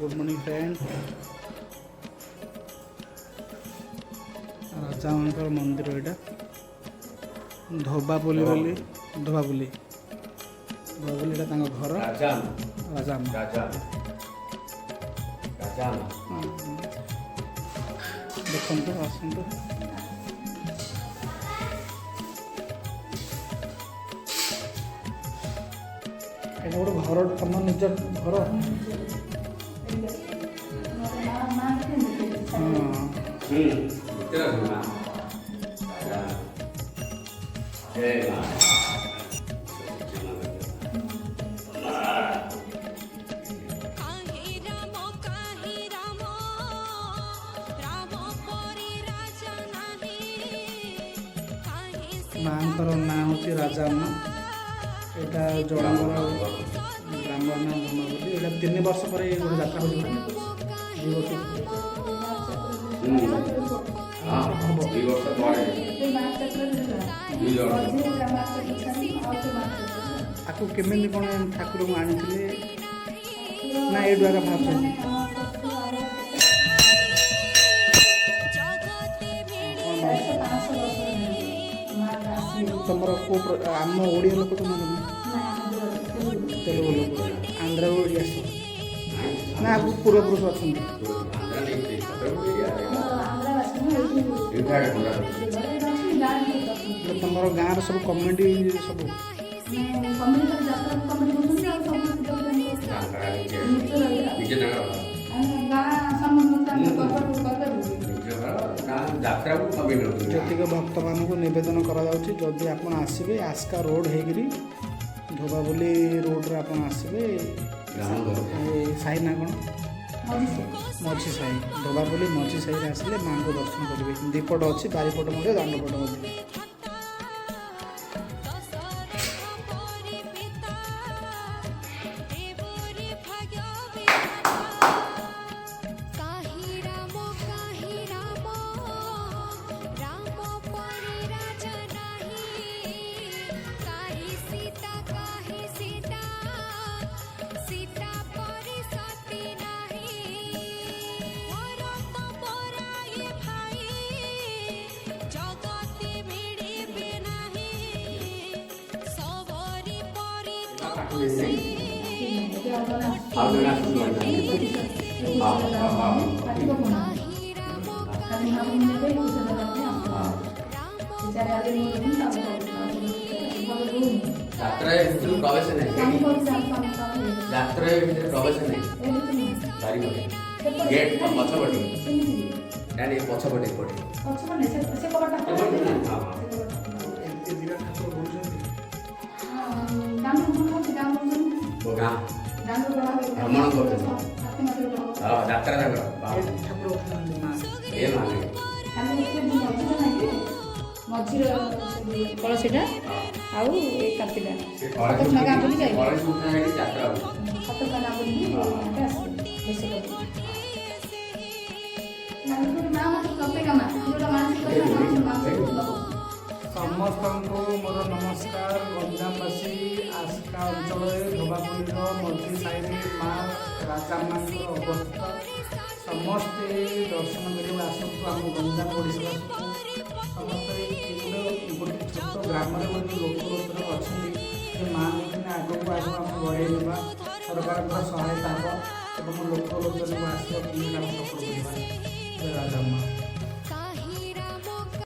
Good morning friend. राजा मानकर मंदिर यहाँ धोबापुली बोली धोबापुली धोबापुली घर राजा देखते आसतु ये गोटे घर तुम निज घर माँ ना हूँ राजा अम्मा यहाँ जड़ांगर ब्राह्मण ना धर्म बोली यहाँ 3 वर्ष पर गोटे जात्रा हो 2 वर्ष आपको केमी कौन ठाकुर को आनी ना ये द्वारा भाव तुम आम ओडिया लोक तुम तेलुगु लोक आंध्र ओडिया ना पूर्वपुरुष अच्छा तुम गाँव सब कम्युनिटी सब जतिक भक्त मान को नवेदन करी आप आसवे आस्का रोड होगी धोबापुली रोड रे आप आसवे साई ना कौन मझी साई धोबापुली मझी साई आसिले माँ को दर्शन करेंगे दीपट अच्छी बारिपट दांडपट मझीर कलसीटा आउ कातिटा सतपना गाँ बोली जाए सतपना गाँ बोली समस्त मोर नमस्कार। गंजामवासी आस्का अंचल धोबापुली मझी साई माँ राजा माँ अवस्थित समस्ते दर्शन कर आसतु आम गंजाम ओडिशा समस्त गोटे छोट ग्राम लोक अच्छा माँ आगे को आगे आम बढ़े ना सरकार सहायता हम लोक लोचन को आस सपोर्ट करवा राजा माँ।